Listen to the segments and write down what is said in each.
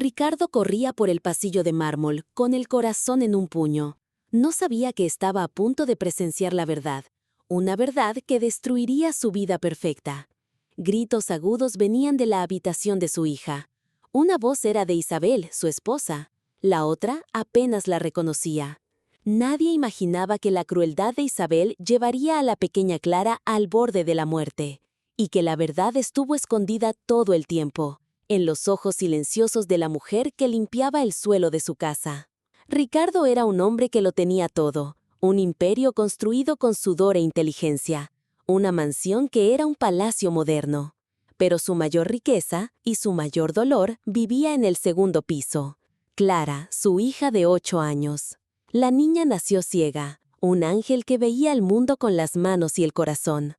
Ricardo corría por el pasillo de mármol, con el corazón en un puño. No sabía que estaba a punto de presenciar la verdad, una verdad que destruiría su vida perfecta. Gritos agudos venían de la habitación de su hija. Una voz era de Isabel, su esposa. La otra apenas la reconocía. Nadie imaginaba que la crueldad de Isabel llevaría a la pequeña Clara al borde de la muerte, y que la verdad estuvo escondida todo el tiempo, en los ojos silenciosos de la mujer que limpiaba el suelo de su casa. Ricardo era un hombre que lo tenía todo, un imperio construido con sudor e inteligencia, una mansión que era un palacio moderno. Pero su mayor riqueza y su mayor dolor vivía en el segundo piso. Clara, su hija de 8 años. La niña nació ciega, un ángel que veía el mundo con las manos y el corazón.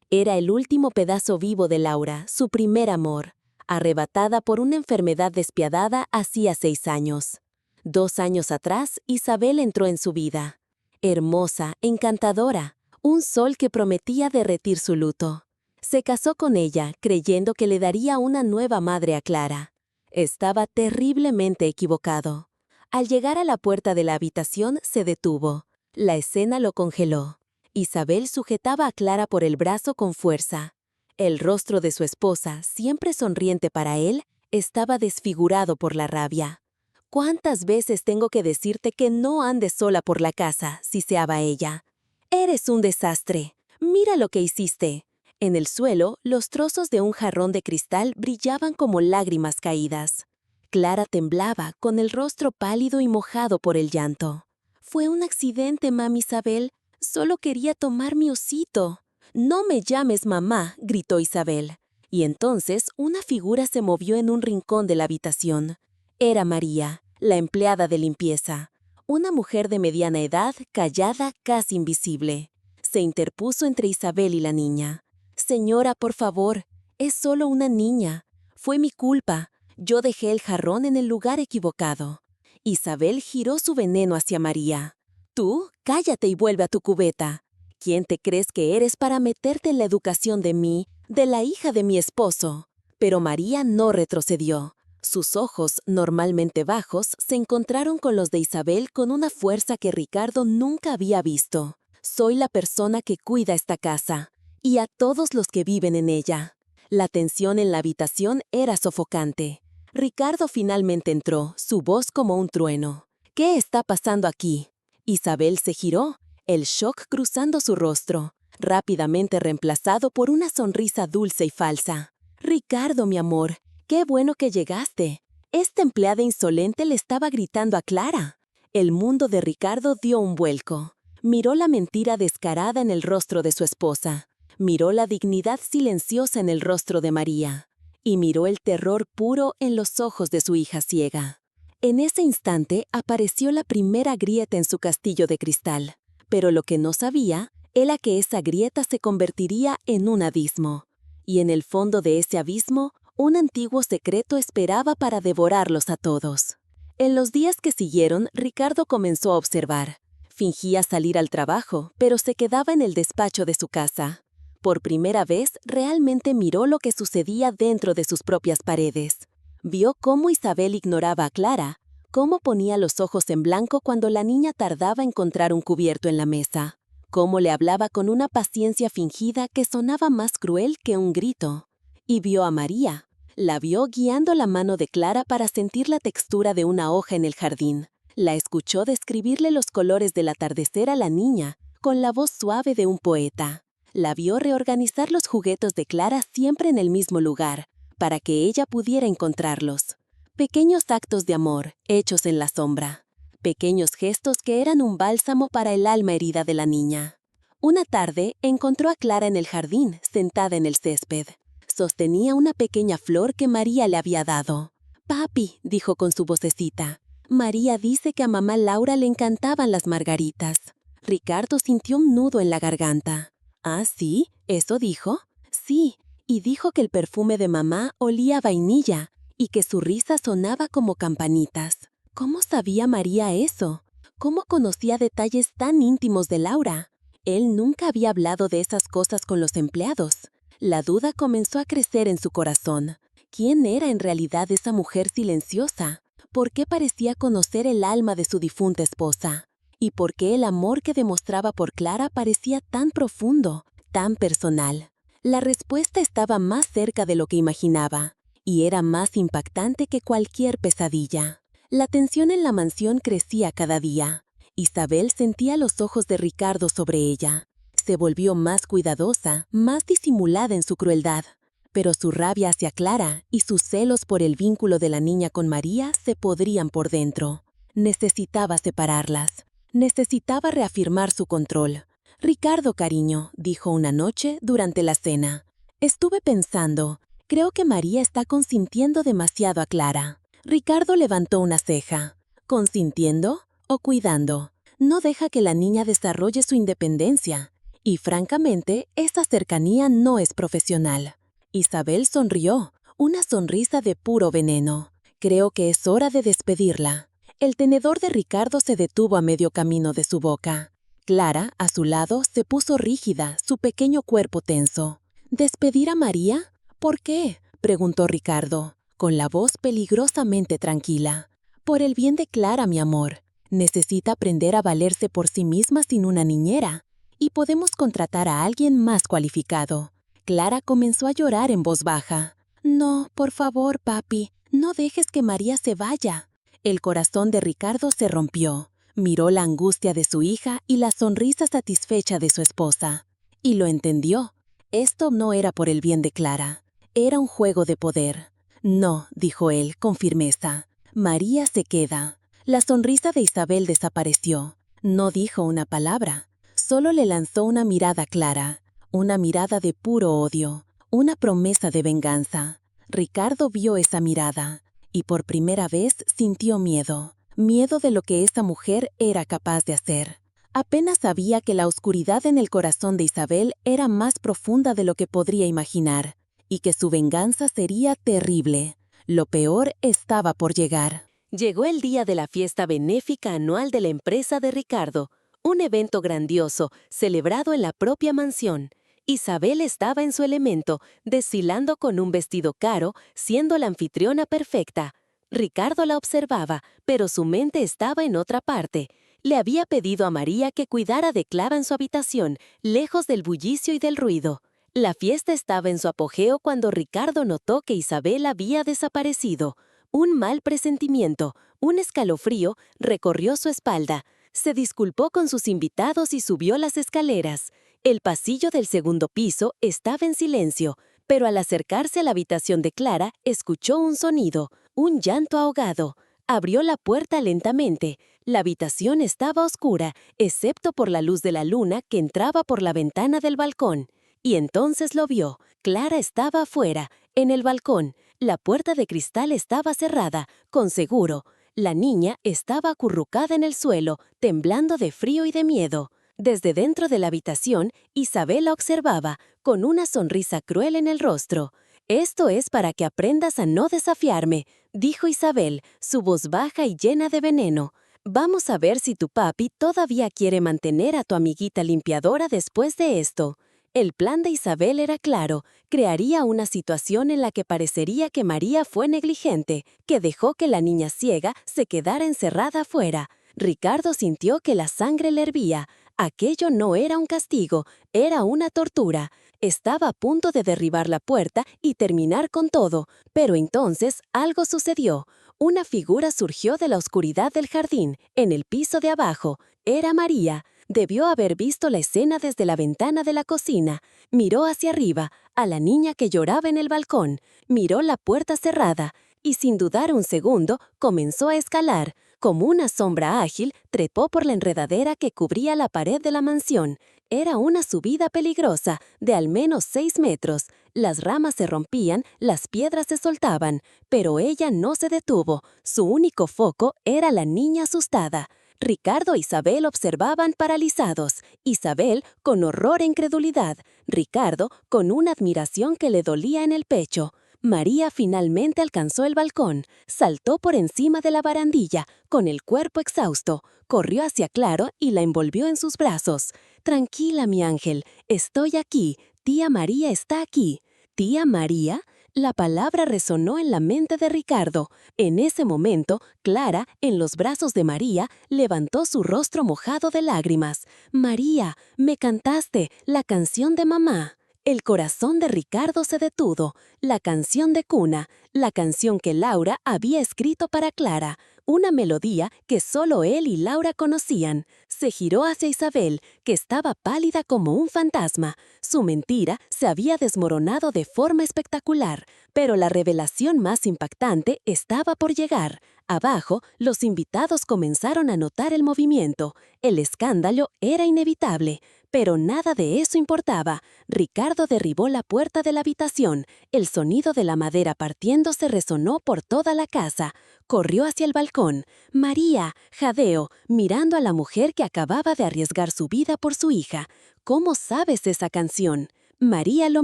Era el último pedazo vivo de Laura, su primer amor, arrebatada por una enfermedad despiadada hacía 6 años. 2 años atrás, Isabel entró en su vida. Hermosa, encantadora, un sol que prometía derretir su luto. Se casó con ella, creyendo que le daría una nueva madre a Clara. Estaba terriblemente equivocado. Al llegar a la puerta de la habitación, se detuvo. La escena lo congeló. Isabel sujetaba a Clara por el brazo con fuerza. El rostro de su esposa, siempre sonriente para él, estaba desfigurado por la rabia. ¿Cuántas veces tengo que decirte que no andes sola por la casa?, siseaba ella. Eres un desastre. Mira lo que hiciste. En el suelo, los trozos de un jarrón de cristal brillaban como lágrimas caídas. Clara temblaba, con el rostro pálido y mojado por el llanto. Fue un accidente, mami Isabel. Solo quería tomar mi osito. «No me llames mamá», gritó Isabel. Y entonces una figura se movió en un rincón de la habitación. Era María, la empleada de limpieza. Una mujer de mediana edad, callada, casi invisible. Se interpuso entre Isabel y la niña. «Señora, por favor, es solo una niña. Fue mi culpa. Yo dejé el jarrón en el lugar equivocado». Isabel giró su veneno hacia María. «Tú, cállate y vuelve a tu cubeta. ¿Quién te crees que eres para meterte en la educación de mí, de la hija de mi esposo?» Pero María no retrocedió. Sus ojos, normalmente bajos, se encontraron con los de Isabel con una fuerza que Ricardo nunca había visto. «Soy la persona que cuida esta casa, y a todos los que viven en ella». La tensión en la habitación era sofocante. Ricardo finalmente entró, su voz como un trueno. «¿Qué está pasando aquí?» Isabel se giró, el shock cruzando su rostro, rápidamente reemplazado por una sonrisa dulce y falsa. «Ricardo, mi amor, qué bueno que llegaste». Esta empleada insolente le estaba gritando a Clara. El mundo de Ricardo dio un vuelco. Miró la mentira descarada en el rostro de su esposa. Miró la dignidad silenciosa en el rostro de María. Y miró el terror puro en los ojos de su hija ciega. En ese instante apareció la primera grieta en su castillo de cristal. Pero lo que no sabía era que esa grieta se convertiría en un abismo. Y en el fondo de ese abismo, un antiguo secreto esperaba para devorarlos a todos. En los días que siguieron, Ricardo comenzó a observar. Fingía salir al trabajo, pero se quedaba en el despacho de su casa. Por primera vez, realmente miró lo que sucedía dentro de sus propias paredes. Vio cómo Isabel ignoraba a Clara, cómo ponía los ojos en blanco cuando la niña tardaba en encontrar un cubierto en la mesa, cómo le hablaba con una paciencia fingida que sonaba más cruel que un grito. Y vio a María. La vio guiando la mano de Clara para sentir la textura de una hoja en el jardín. La escuchó describirle los colores del atardecer a la niña, con la voz suave de un poeta. La vio reorganizar los juguetes de Clara siempre en el mismo lugar, para que ella pudiera encontrarlos. Pequeños actos de amor, hechos en la sombra. Pequeños gestos que eran un bálsamo para el alma herida de la niña. Una tarde, encontró a Clara en el jardín, sentada en el césped. Sostenía una pequeña flor que María le había dado. «Papi», dijo con su vocecita, «María dice que a mamá Laura le encantaban las margaritas». Ricardo sintió un nudo en la garganta. «¿Ah, sí? ¿Eso dijo?» «Sí, y dijo que el perfume de mamá olía a vainilla y que su risa sonaba como campanitas». ¿Cómo sabía María eso? ¿Cómo conocía detalles tan íntimos de Laura? Él nunca había hablado de esas cosas con los empleados. La duda comenzó a crecer en su corazón. ¿Quién era en realidad esa mujer silenciosa? ¿Por qué parecía conocer el alma de su difunta esposa? ¿Y por qué el amor que demostraba por Clara parecía tan profundo, tan personal? La respuesta estaba más cerca de lo que imaginaba, y era más impactante que cualquier pesadilla. La tensión en la mansión crecía cada día. Isabel sentía los ojos de Ricardo sobre ella. Se volvió más cuidadosa, más disimulada en su crueldad. Pero su rabia hacia Clara y sus celos por el vínculo de la niña con María se podrían por dentro. Necesitaba separarlas. Necesitaba reafirmar su control. «Ricardo, cariño», dijo una noche durante la cena. «Estuve pensando, creo que María está consintiendo demasiado a Clara». Ricardo levantó una ceja. ¿Consintiendo o cuidando? No deja que la niña desarrolle su independencia. Y francamente, esa cercanía no es profesional. Isabel sonrió, una sonrisa de puro veneno. Creo que es hora de despedirla. El tenedor de Ricardo se detuvo a medio camino de su boca. Clara, a su lado, se puso rígida, su pequeño cuerpo tenso. ¿Despedir a María? ¿Por qué?, preguntó Ricardo, con la voz peligrosamente tranquila. Por el bien de Clara, mi amor. Necesita aprender a valerse por sí misma sin una niñera. Y podemos contratar a alguien más cualificado. Clara comenzó a llorar en voz baja. «No, por favor, papi, no dejes que María se vaya». El corazón de Ricardo se rompió. Miró la angustia de su hija y la sonrisa satisfecha de su esposa. Y lo entendió. Esto no era por el bien de Clara. Era un juego de poder. «No», dijo él con firmeza. «María se queda». La sonrisa de Isabel desapareció. No dijo una palabra. Solo le lanzó una mirada clara. Una mirada de puro odio, una promesa de venganza. Ricardo vio esa mirada, y por primera vez sintió miedo. Miedo de lo que esa mujer era capaz de hacer. Apenas sabía que la oscuridad en el corazón de Isabel era más profunda de lo que podría imaginar, y que su venganza sería terrible. Lo peor estaba por llegar. Llegó el día de la fiesta benéfica anual de la empresa de Ricardo, un evento grandioso, celebrado en la propia mansión. Isabel estaba en su elemento, desfilando con un vestido caro, siendo la anfitriona perfecta. Ricardo la observaba, pero su mente estaba en otra parte. Le había pedido a María que cuidara de Clara en su habitación, lejos del bullicio y del ruido. La fiesta estaba en su apogeo cuando Ricardo notó que Isabel había desaparecido. Un mal presentimiento, un escalofrío, recorrió su espalda. Se disculpó con sus invitados y subió las escaleras. El pasillo del segundo piso estaba en silencio, pero al acercarse a la habitación de Clara, escuchó un sonido, un llanto ahogado. Abrió la puerta lentamente. La habitación estaba oscura, excepto por la luz de la luna que entraba por la ventana del balcón. Y entonces lo vio. Clara estaba afuera, en el balcón. La puerta de cristal estaba cerrada, con seguro. La niña estaba acurrucada en el suelo, temblando de frío y de miedo. Desde dentro de la habitación, Isabel la observaba, con una sonrisa cruel en el rostro. «Esto es para que aprendas a no desafiarme», dijo Isabel, su voz baja y llena de veneno. «Vamos a ver si tu papi todavía quiere mantener a tu amiguita limpiadora después de esto». El plan de Isabel era claro, crearía una situación en la que parecería que María fue negligente, que dejó que la niña ciega se quedara encerrada afuera. Ricardo sintió que la sangre le hervía. Aquello no era un castigo, era una tortura. Estaba a punto de derribar la puerta y terminar con todo, pero entonces algo sucedió. Una figura surgió de la oscuridad del jardín, en el piso de abajo. Era María. Debió haber visto la escena desde la ventana de la cocina. Miró hacia arriba, a la niña que lloraba en el balcón. Miró la puerta cerrada y, sin dudar un segundo, comenzó a escalar. Como una sombra ágil, trepó por la enredadera que cubría la pared de la mansión. Era una subida peligrosa, de al menos 6 metros. Las ramas se rompían, las piedras se soltaban, pero ella no se detuvo. Su único foco era la niña asustada. Ricardo e Isabel observaban paralizados. Isabel con horror e incredulidad. Ricardo con una admiración que le dolía en el pecho. María finalmente alcanzó el balcón, saltó por encima de la barandilla, con el cuerpo exhausto, corrió hacia Claro y la envolvió en sus brazos. «Tranquila, mi ángel, estoy aquí, tía María está aquí». «¿Tía María?». La palabra resonó en la mente de Ricardo. En ese momento, Clara, en los brazos de María, levantó su rostro mojado de lágrimas. «María, me cantaste la canción de mamá». El corazón de Ricardo se detuvo. La canción de cuna, la canción que Laura había escrito para Clara, una melodía que solo él y Laura conocían. Se giró hacia Isabel, que estaba pálida como un fantasma. Su mentira se había desmoronado de forma espectacular, pero la revelación más impactante estaba por llegar. Abajo, los invitados comenzaron a notar el movimiento. El escándalo era inevitable, pero nada de eso importaba. Ricardo derribó la puerta de la habitación. El sonido de la madera partiéndose resonó por toda la casa. Corrió hacia el balcón. María, jadeo, mirando a la mujer que acababa de arriesgar su vida por su hija. «¿Cómo sabes esa canción?». María lo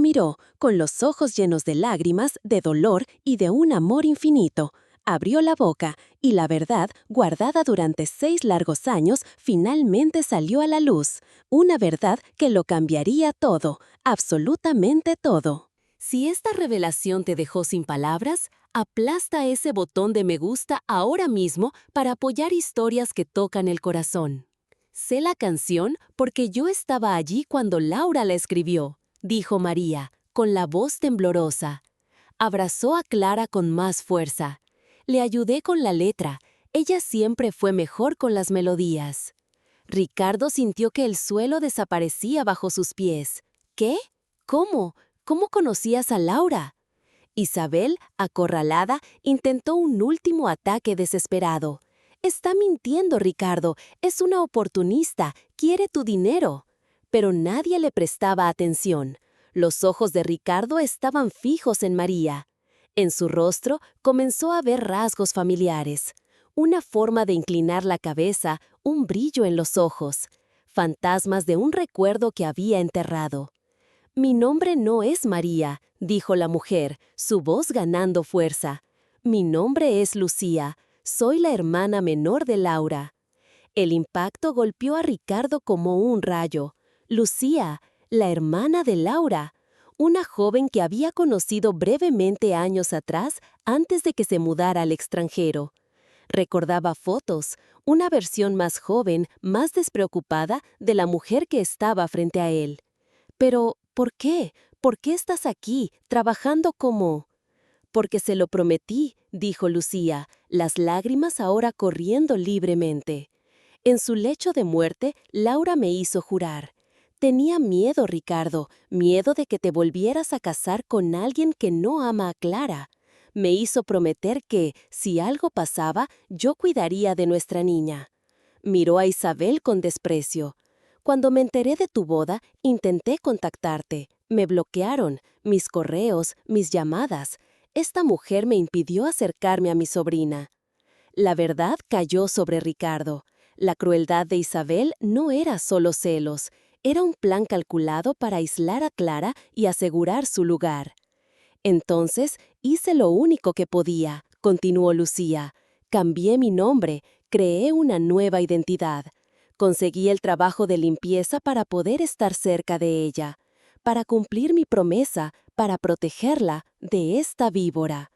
miró, con los ojos llenos de lágrimas, de dolor y de un amor infinito. Abrió la boca, y la verdad, guardada durante 6 largos años, finalmente salió a la luz. Una verdad que lo cambiaría todo, absolutamente todo. Si esta revelación te dejó sin palabras, aplasta ese botón de me gusta ahora mismo para apoyar historias que tocan el corazón. Sé la canción porque yo estaba allí cuando Laura la escribió, dijo María, con la voz temblorosa. Abrazó a Clara con más fuerza. Le ayudé con la letra. Ella siempre fue mejor con las melodías. Ricardo sintió que el suelo desaparecía bajo sus pies. ¿Qué? ¿Cómo? ¿Cómo conocías a Laura? Isabel, acorralada, intentó un último ataque desesperado. «Está mintiendo, Ricardo. Es una oportunista. Quiere tu dinero». Pero nadie le prestaba atención. Los ojos de Ricardo estaban fijos en María. En su rostro comenzó a ver rasgos familiares. Una forma de inclinar la cabeza, un brillo en los ojos. Fantasmas de un recuerdo que había enterrado. «Mi nombre no es María», dijo la mujer, su voz ganando fuerza. «Mi nombre es Lucía. Soy la hermana menor de Laura». El impacto golpeó a Ricardo como un rayo. Lucía, la hermana de Laura, una joven que había conocido brevemente años atrás antes de que se mudara al extranjero. Recordaba fotos, una versión más joven, más despreocupada de la mujer que estaba frente a él. «Pero, ¿por qué? ¿Por qué estás aquí, trabajando como...?» «Porque se lo prometí», dijo Lucía, las lágrimas ahora corriendo libremente. «En su lecho de muerte, Laura me hizo jurar. Tenía miedo, Ricardo, miedo de que te volvieras a casar con alguien que no ama a Clara. Me hizo prometer que, si algo pasaba, yo cuidaría de nuestra niña». Miró a Isabel con desprecio. «Cuando me enteré de tu boda, intenté contactarte. Me bloquearon, mis correos, mis llamadas. Esta mujer me impidió acercarme a mi sobrina». La verdad cayó sobre Ricardo. La crueldad de Isabel no era solo celos, era un plan calculado para aislar a Clara y asegurar su lugar. «Entonces hice lo único que podía», continuó Lucía. «Cambié mi nombre, creé una nueva identidad. Conseguí el trabajo de limpieza para poder estar cerca de ella, para cumplir mi promesa, para protegerla de esta víbora».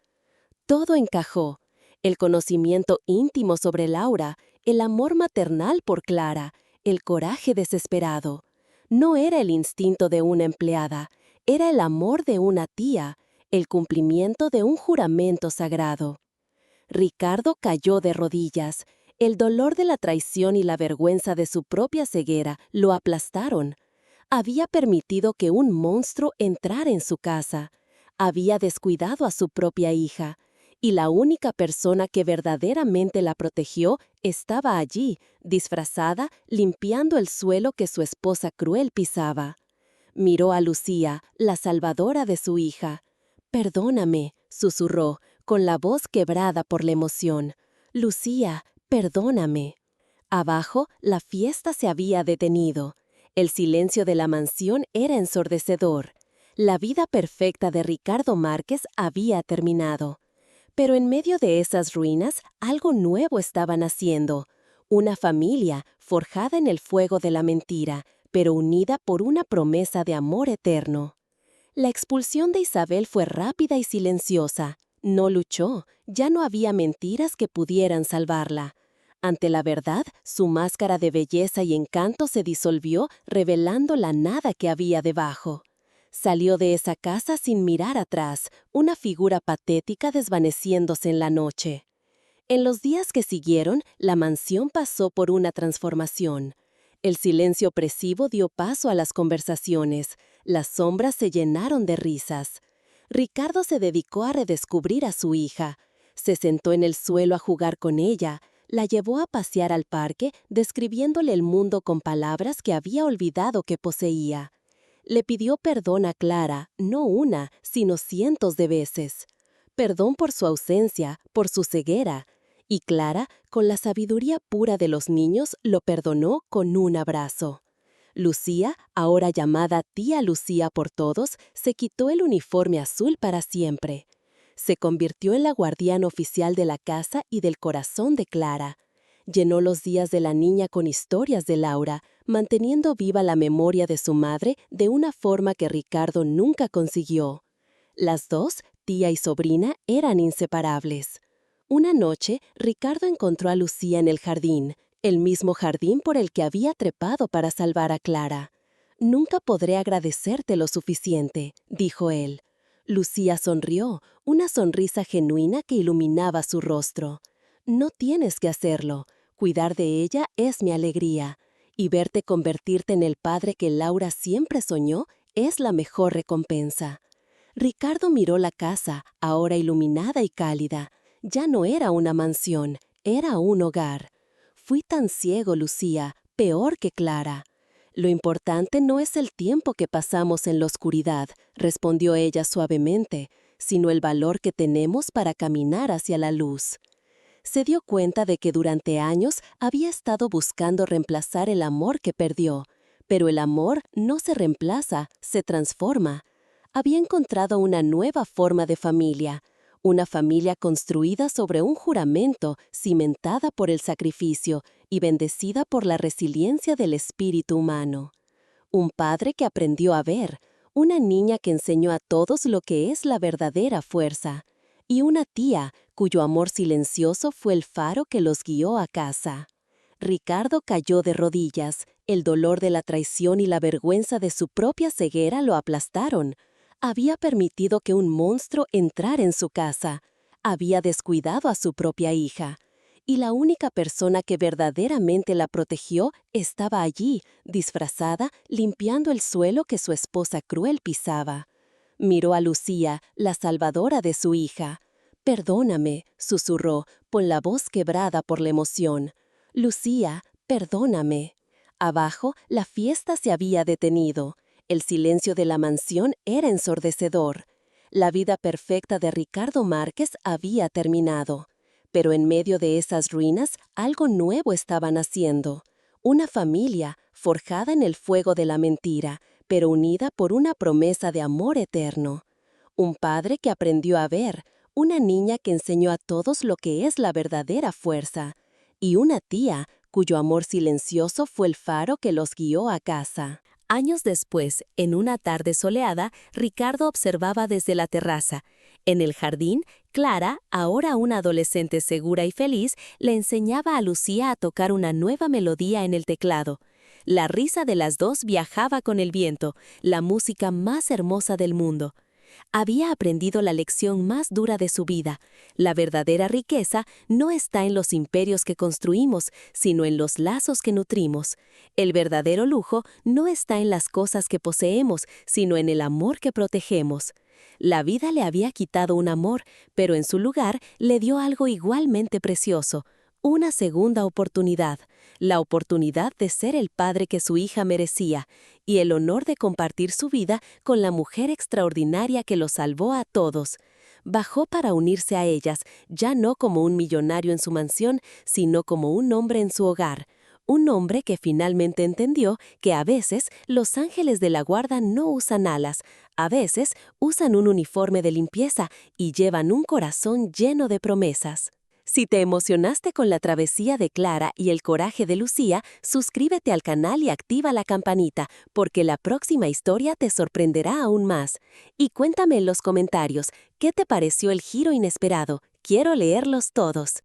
Todo encajó. El conocimiento íntimo sobre Laura, el amor maternal por Clara, el coraje desesperado. No era el instinto de una empleada, era el amor de una tía, el cumplimiento de un juramento sagrado. Ricardo cayó de rodillas. El dolor de la traición y la vergüenza de su propia ceguera lo aplastaron. Había permitido que un monstruo entrara en su casa. Había descuidado a su propia hija. Y la única persona que verdaderamente la protegió estaba allí, disfrazada, limpiando el suelo que su esposa cruel pisaba. Miró a Lucía, la salvadora de su hija. «Perdóname», susurró, con la voz quebrada por la emoción. «Lucía, perdóname». Abajo, la fiesta se había detenido. El silencio de la mansión era ensordecedor. La vida perfecta de Ricardo Márquez había terminado. Pero en medio de esas ruinas, algo nuevo estaba naciendo. Una familia, forjada en el fuego de la mentira, pero unida por una promesa de amor eterno. La expulsión de Isabel fue rápida y silenciosa. No luchó, ya no había mentiras que pudieran salvarla. Ante la verdad, su máscara de belleza y encanto se disolvió, revelando la nada que había debajo. Salió de esa casa sin mirar atrás, una figura patética desvaneciéndose en la noche. En los días que siguieron, la mansión pasó por una transformación. El silencio opresivo dio paso a las conversaciones, las sombras se llenaron de risas. Ricardo se dedicó a redescubrir a su hija. Se sentó en el suelo a jugar con ella, la llevó a pasear al parque, describiéndole el mundo con palabras que había olvidado que poseía. Le pidió perdón a Clara, no una, sino cientos de veces. Perdón por su ausencia, por su ceguera. Y Clara, con la sabiduría pura de los niños, lo perdonó con un abrazo. Lucía, ahora llamada tía Lucía por todos, se quitó el uniforme azul para siempre. Se convirtió en la guardiana oficial de la casa y del corazón de Clara. Llenó los días de la niña con historias de Laura, manteniendo viva la memoria de su madre de una forma que Ricardo nunca consiguió. Las dos, tía y sobrina, eran inseparables. Una noche, Ricardo encontró a Lucía en el jardín, el mismo jardín por el que había trepado para salvar a Clara. «Nunca podré agradecerte lo suficiente», dijo él. Lucía sonrió, una sonrisa genuina que iluminaba su rostro. «No tienes que hacerlo. Cuidar de ella es mi alegría. Y verte convertirte en el padre que Laura siempre soñó es la mejor recompensa». Ricardo miró la casa, ahora iluminada y cálida. Ya no era una mansión, era un hogar. «Fui tan ciego, Lucía, peor que Clara». «Lo importante no es el tiempo que pasamos en la oscuridad», respondió ella suavemente, «sino el valor que tenemos para caminar hacia la luz». Se dio cuenta de que durante años había estado buscando reemplazar el amor que perdió, pero el amor no se reemplaza, se transforma. Había encontrado una nueva forma de familia, una familia construida sobre un juramento, cimentada por el sacrificio y bendecida por la resiliencia del espíritu humano. Un padre que aprendió a ver, una niña que enseñó a todos lo que es la verdadera fuerza, y una tía cuyo amor silencioso fue el faro que los guió a casa. Ricardo cayó de rodillas, el dolor de la traición y la vergüenza de su propia ceguera lo aplastaron. Había permitido que un monstruo entrara en su casa. Había descuidado a su propia hija. Y la única persona que verdaderamente la protegió estaba allí, disfrazada, limpiando el suelo que su esposa cruel pisaba. Miró a Lucía, la salvadora de su hija. «Perdóname», susurró, con la voz quebrada por la emoción. «Lucía, perdóname». Abajo, la fiesta se había detenido. El silencio de la mansión era ensordecedor. La vida perfecta de Ricardo Márquez había terminado. Pero en medio de esas ruinas, algo nuevo estaba naciendo. Una familia, forjada en el fuego de la mentira, pero unida por una promesa de amor eterno. Un padre que aprendió a ver, una niña que enseñó a todos lo que es la verdadera fuerza, y una tía cuyo amor silencioso fue el faro que los guió a casa. Años después, en una tarde soleada, Ricardo observaba desde la terraza. En el jardín, Clara, ahora una adolescente segura y feliz, le enseñaba a Lucía a tocar una nueva melodía en el teclado. La risa de las dos viajaba con el viento, la música más hermosa del mundo. Había aprendido la lección más dura de su vida. La verdadera riqueza no está en los imperios que construimos, sino en los lazos que nutrimos. El verdadero lujo no está en las cosas que poseemos, sino en el amor que protegemos. La vida le había quitado un amor, pero en su lugar le dio algo igualmente precioso, una segunda oportunidad, la oportunidad de ser el padre que su hija merecía y el honor de compartir su vida con la mujer extraordinaria que lo salvó a todos. Bajó para unirse a ellas, ya no como un millonario en su mansión, sino como un hombre en su hogar. Un hombre que finalmente entendió que a veces los ángeles de la guarda no usan alas, a veces usan un uniforme de limpieza y llevan un corazón lleno de promesas. Si te emocionaste con la travesía de Clara y el coraje de Lucía, suscríbete al canal y activa la campanita, porque la próxima historia te sorprenderá aún más. Y cuéntame en los comentarios, ¿qué te pareció el giro inesperado? Quiero leerlos todos.